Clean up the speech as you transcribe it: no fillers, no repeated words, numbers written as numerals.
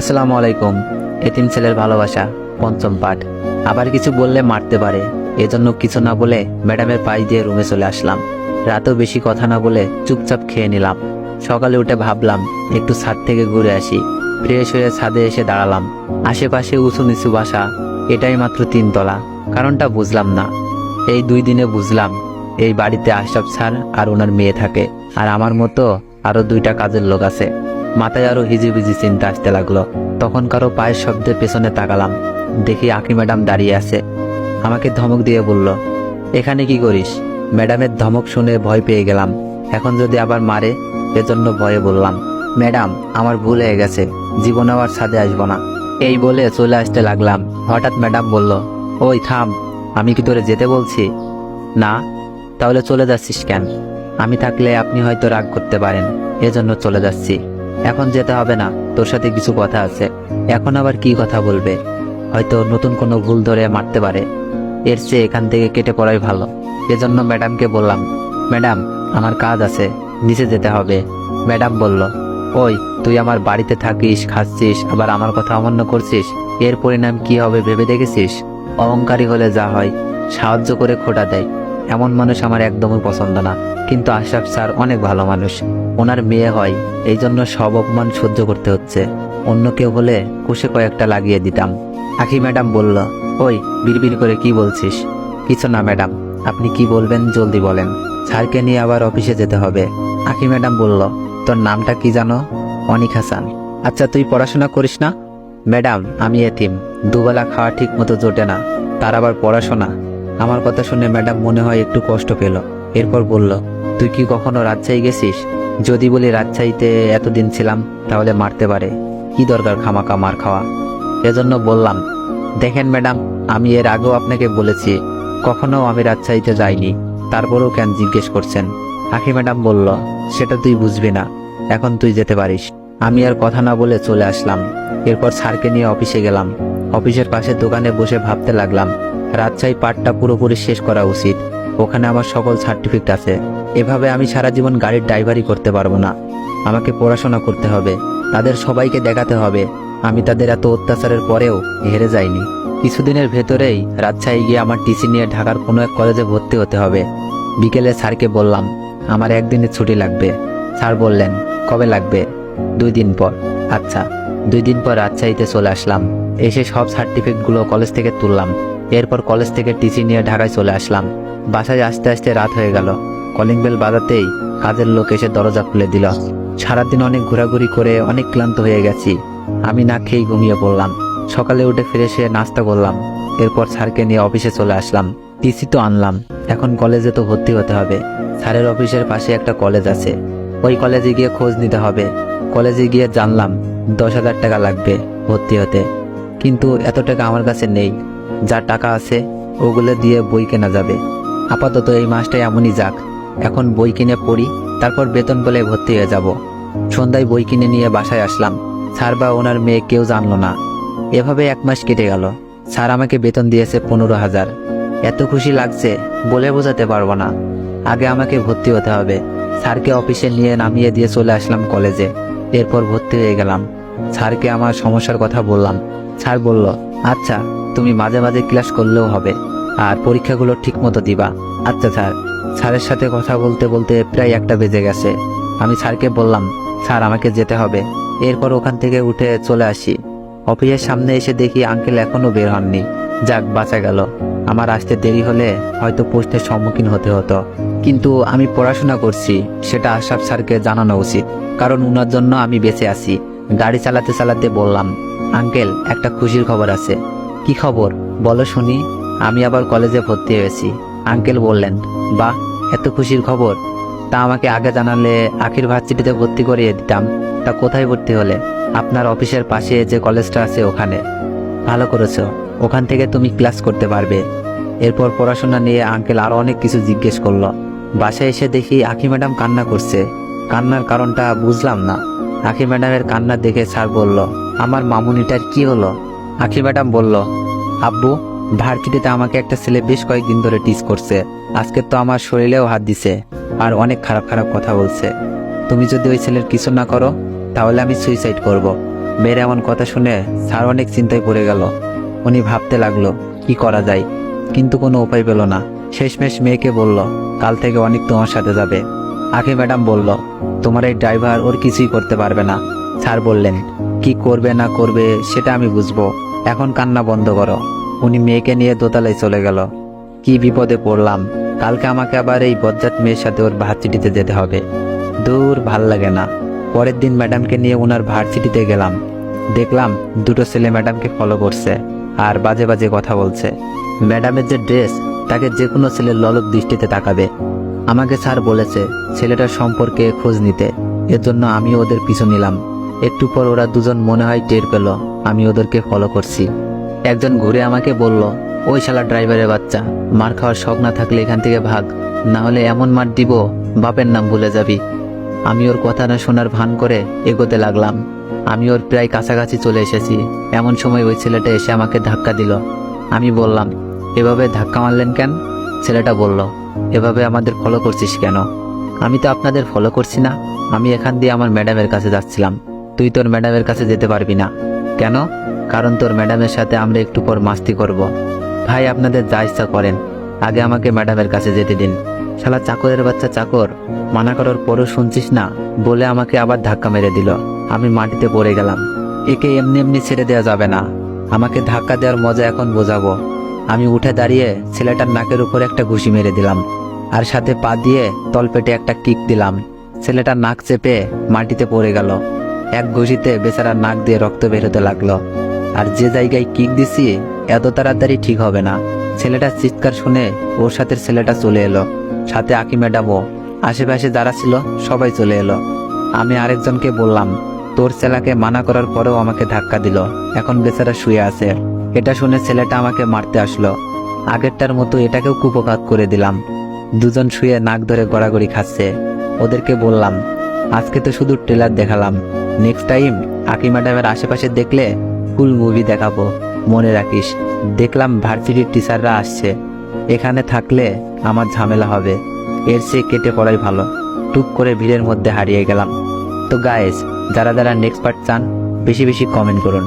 আসসালামু আলাইকুম। এতিম ছেলের ভালোবাসা পঞ্চম পাঠ। আবার কিছু বললে মারতে পারে, এজন্য কিছু না বলে ম্যাডামের পাশ দিয়ে রুমে চলে আসলাম। রাতেও বেশি কথা না বলে চুপচাপ খেয়ে নিলাম। সকালে উঠে ভাবলাম একটু ছাদ থেকে ঘুরে আসি। ফ্রেশ হয়ে ছাদে এসে দাঁড়ালাম। আশেপাশে উঁচু নিচু বাসা, এটাই মাত্র 3 তলা। কারণটা বুঝলাম না। এই 2 দিনে বুঝলাম এই বাড়িতে আশরাফ স্যার আর ওনার মেয়ে থাকে, আর আমার মতো আরো 2টা কাজের লোক আছে। মাথায় আরো হিজিবিজি চিন্তা আসতে লাগলো। তখন কারো পায়ের শব্দে পেছনে তাকালাম, দেখি আঁকি ম্যাডাম দাঁড়িয়ে আছে। আমাকে ধমক দিয়ে বলল, এখানে কি করিস? ম্যাডামের ধমক শুনে ভয় পেয়ে গেলাম। এখন যদি আবার মারে, এজন্য ভয়ে বললাম, ম্যাডাম আমার ভুল হয়ে গেছে, জীবনে আবার ছাদে আসবো না। এই বলে চলে আসতে লাগলাম। হঠাৎ ম্যাডাম বলল, ওই থাম, আমি কি তোরে যেতে বলছি? না। তাহলে চলে যাচ্ছিস কেন? আমি থাকলে আপনি হয়তো রাগ করতে পারেন, এজন্য চলে যাচ্ছি। এখন যেতে হবে না, তোর সাথে কিছু কথা আছে। এখন আবার কি কথা বলবে? হয়তো নতুন কোনো ভুল ধরে মারতে পারে। এর চেয়ে এখান থেকে কেটে পড়াই ভালো। এজন্য ম্যাডামকে বললাম, ম্যাডাম আমার কাজ আছে, নিচে যেতে হবে। ম্যাডাম বলল, ওই তুই আমার বাড়িতে থাকিস, খাচ্ছিস, আবার আমার কথা অমান্য করছিস, এর পরিণাম কি হবে ভেবে দেখেছিস? অহংকারী হলে যা হয়, সাহায্য করে খোটা দেয়, এমন মানুষ আমার একদমই পছন্দ না। কিন্তু আশরাফ স্যার অনেক ভালো মানুষ, ওনার মেয়ে হয়, এই জন্য সব অপমান সহ্য করতে হচ্ছে। অন্য কেউ হলে কুশে কয়েকটা লাগিয়ে দিতাম। আখি ম্যাডাম বলল, ওই বিড়বিড় করে কি বলছিস? কিছু না ম্যাডাম, আপনি কি বলবেন জলদি বলেন, স্যারকে নিয়ে আবার অফিসে যেতে হবে। আখি ম্যাডাম বলল, তোর নামটা কি জানো? অনিক হাসান। আচ্ছা তুই পড়াশোনা করিস না? ম্যাডাম আমি এতিম, দুবেলা খাওয়া ঠিক মতো জোটে না, তার আবার পড়াশোনা? আমার কথা শুনে ম্যাডাম মনে হয় একটু কষ্ট পেল। এরপর বলল, তুই কি কখনো রাজশাহী গেছিস? যদি বলি রাজশাহীতে এতদিন ছিলাম, তাহলে মারতে পারে। কি দরকার খামাখা মার খাওয়া? এজন্য বললাম, দেখেন ম্যাডাম, আমি এর আগেও আপনাকে বলেছি কখনো আমি রাজশাহীতে যাইনি, তারপরেও কেন জিজ্ঞেস করছেন? আখি ম্যাডাম বলল, সেটা তুই বুঝবি না, এখন তুই যেতে পারিস। আমি আর কথা না বলে চলে আসলাম। এরপর স্যারকে নিয়ে অফিসে গেলাম। অফিসের পাশে দোকানে বসে ভাবতে লাগলাম, রাজশাহী পাঠটা পুরোপুরি শেষ করা উচিত। ওখানে আমার সকল সার্টিফিকেট আছে। এভাবে আমি সারা জীবন গাড়ির ড্রাইভারি করতে পারবো না। আমাকে পড়াশোনা করতে হবে, তাদের সবাইকে দেখাতে হবে আমি তাদের এত অত্যাচারের পরেও হেরে যাইনি। কিছুদিনের ভেতরেই রাজশাহী গিয়ে আমার টিসি নিয়ে ঢাকার কোনো এক কলেজে ভর্তি হতে হবে। বিকেলে স্যারকে বললাম, আমার একদিনের ছুটি লাগবে। স্যার বললেন, কবে লাগবে? 2 দিন পর। আচ্ছা। 2 দিন পর রাজশাহীতে চলে আসলাম। এসে সব সার্টিফিকেটগুলো কলেজ থেকে তুললাম। এরপর কলেজ থেকে টিসি নিয়ে ঢাকায় চলে আসলাম। বাসায় আসতে আসতে রাত হয়ে গেল। কলিং বেল বাজাতেই কাজের লোক এসে দরজা খুলে দিল। সারাদিন অনেক ঘোরাঘুরি করে অনেক ক্লান্ত হয়ে গেছি। আমি না খেয়ে ঘুমিয়ে পড়লাম। সকালে উঠে ফ্রেশ হয়ে নাস্তা করলাম। এরপর স্যারকে নিয়ে অফিসে চলে আসলাম। টিসি তো আনলাম, এখন কলেজে তো ভর্তি হতে হবে। স্যারের অফিসের পাশে একটা কলেজ আছে, ওই কলেজে গিয়ে খোঁজ নিতে হবে। কলেজে গিয়ে জানলাম 10,000 টাকা লাগবে ভর্তি হতে। কিন্তু এত টাকা আমার কাছে নেই। যা টাকা আছে ওগুলো দিয়ে বই কেনা যাবে। আপাতত এই মাসটা এমনই যাক, এখন বই কিনে পড়ি, তারপর বেতন পেলে ভর্তি হয়ে যাব। সন্ধ্যায় বই কিনে নিয়ে বাসায় আসলাম। স্যার বা ওনার মেয়ে কেউ জানলো না। এভাবে 1 মাস কেটে গেল। স্যার আমাকে বেতন দিয়েছে 15,000। এত খুশি লাগছে বলে বোঝাতে পারবো না। আগে আমাকে ভর্তি হতে হবে। স্যারকে অফিসে নিয়ে নামিয়ে দিয়ে চলে আসলাম কলেজে। এরপর ভর্তি হয়ে গেলাম। স্যারকে আমার সমস্যার কথা বললাম। স্যার বলল, আচ্ছা তুমি মাঝে মাঝে ক্লাস করলেও হবে, আর পরীক্ষাগুলো ঠিক মতো দিবা। আচ্ছা স্যার। স্যারের সাথে কথা বলতে বলতে প্রায় 1টা বেজে গেছে। আমি স্যারকে বললাম, স্যার আমাকে যেতে হবে। এরপর ওখান থেকে উঠে চলে আসি। অফিসের সামনে এসে দেখি আঙ্কেল এখনো বের হননি। যাক বাঁচা গেল। আমার আসতে দেরি হলে হয়তো প্রশ্নের সম্মুখীন হতে হতো। কিন্তু আমি পড়াশোনা করছি সেটা আশরাফ স্যারকে জানানো উচিত, কারণ উনার জন্য আমি বেঁচে আছি। গাড়ি চালাতে চালাতে বললাম, আঙ্কেল একটা খুশির খবর আছে। কি খবর বলো শুনি। আমি আবার কলেজে ভর্তি হয়েছি। আঙ্কেল বললেন, বাহ, এত খুশির খবর! তা আমাকে আগে জানালে আখির ভার্সিটিতে ভর্তি করিয়ে দিতাম। তা কোথায় ভর্তি হলে? আপনার অফিসের পাশে যে কলেজটা আছে ওখানে। ভালো করেছো, ওখান থেকে তুমি ক্লাস করতে পারবে। এরপর পড়াশোনা নিয়ে আঙ্কেল আরো অনেক কিছু জিজ্ঞেস করলো। বাসায় এসে দেখি আখি ম্যাডাম কান্না করছে। কান্নার কারণটা বুঝলাম না। আখি ম্যাডামের কান্না দেখে স্যার বলল, আমার মামুনিটার কি হলো? আখি ম্যাডাম বলল, আব্বু, ভার্সিটিতে আমাকে একটা ছেলে বেশ কয়েকদিন ধরে টিজ করছে। আজকে তো আমার শরীরেও হাত দিছে আর অনেক খারাপ খারাপ কথা বলছে। তুমি যদি ওই ছেলের কিছু না করো তাহলে আমি সুইসাইড করব। মেয়ের এমন কথা শুনে স্যার অনেক চিন্তায় পড়ে গেল। উনি ভাবতে লাগলো কি করা যায়, কিন্তু কোনো উপায় পেল না। শেষমেশ মেয়েকে বলল, কাল থেকে অনেক তোমার সাথে যাবে। আখি ম্যাডাম বলল, তোমার এই ড্রাইভার ওর কিছুই করতে পারবে না। স্যার বললেন, কি করবে না করবে সেটা আমি বুঝবো, এখন কান্না বন্ধ করো। উনি মেয়েকে নিয়ে দোতলায় চলে গেল। কি বিপদে পড়লাম, কালকে আমাকে আবার এই বজ্জাত মেয়ের সাথে ওর ভার্সিটিতে যেতে হবে। দূর, ভাল লাগে না। পরের দিন ম্যাডামকে নিয়ে ওনার ভার্সিটিতে গেলাম। দেখলাম দুটো ছেলে ম্যাডামকে ফলো করছে আর বাজে বাজে কথা বলছে। ম্যাডামের যে ড্রেস, তাকে যে কোনো ছেলে ললক দৃষ্টিতে তাকাবে। আমাকে স্যার বলেছে ছেলেটার সম্পর্কে খোঁজ নিতে, এর জন্য আমি ওদের পিছু নিলাম। একটু পর ওরা দুজন মনে হয় টের পেল আমি ওদেরকে ফলো করছি। একজন ঘুরে আমাকে বলল, ওই শালা ড্রাইভারের বাচ্চা, মার খাওয়ার শখ না থাকলে এখান থেকে ভাগ, না হলে এমন মার দিব বাপের নাম ভুলে যাবি। আমি ওর কথা না শোনার ভান করে এগোতে লাগলাম। আমি ওর প্রায় কাছাকাছি চলে এসেছি, এমন সময় ওই ছেলেটা এসে আমাকে ধাক্কা দিল। আমি বললাম, এভাবে ধাক্কা মারলেন কেন? ছেলেটা বলল, এভাবে আমাদের ফলো করছিস কেন? আমি তো আপনাদের ফলো করছি না, আমি এখান দিয়ে আমার ম্যাডামের কাছে যাচ্ছিলাম। তুই তোর ম্যাডামের কাছে যেতে পারবি না। কেন? কারণ তোর ম্যাডামের সাথে আমরা একটু পর মাস্তি করব। ভাই, আপনাদের যা ইচ্ছা করেন, আগে আমাকে ম্যাডামের কাছে যেতে দিন। শালা চাকরের বাচ্চা চাকর, মানা করার পরও শুনছিস না বলে আমাকে আবার ধাক্কা মেরে দিল। আমি মাটিতে পড়ে গেলাম। একে এমনি এমনি ছেড়ে দেওয়া যাবে না, আমাকে ধাক্কা দেওয়ার মজা এখন বোঝাবো। আমি উঠে দাঁড়িয়ে ছেলেটার নাকের উপর একটা ঘুষি মেরে দিলাম, আর সাথে পা দিয়ে তলপেটে একটা কিক দিলাম। ছেলেটার নাক চেপে মাটিতে পড়ে গেল। এক ঘুষিতে বেচারার নাক দিয়ে রক্ত বেরোতে লাগলো। আর যে জায়গায় কিক দিছি এত তাড়াতাড়ি ঠিক হবে না। ছেলেটার চিৎকার শুনে ওর সাথে ছেলেটা চলে এলো, সাথে আকি ম্যাডামও। আশেপাশে যারা ছিল সবাই চলে এলো। আমি আরেকজনকে বললাম, তোর ছেলেকে মানা করার পরেও আমাকে ধাক্কা দিল, এখন বেচারা শুয়ে আছে। এটা শুনে ছেলেটা আমাকে মারতে আসলো। আগেরটার মতো এটাকেও কুপঘাত করে দিলাম। দুজন শুয়ে নাক ধরে গড়াগড়ি খাচ্ছে। ওদেরকে বললাম, আজকে তো শুধু ট্রেলার দেখালাম, নেক্সট টাইম আকি ম্যাডামের আশেপাশে দেখলে ফুল মুভি দেখাবো, মনে রাখিস। দেখলাম ভার্সিটির টিচাররা আসছে, এখানে থাকলে আমার ঝামেলা হবে, এর চেয়ে কেটে পড়াই ভালো। টুক করে ভিড়ের মধ্যে হারিয়ে গেলাম। তো গাইস, যারা যারা নেক্সট পার্ট চান বেশি বেশি কমেন্ট করুন।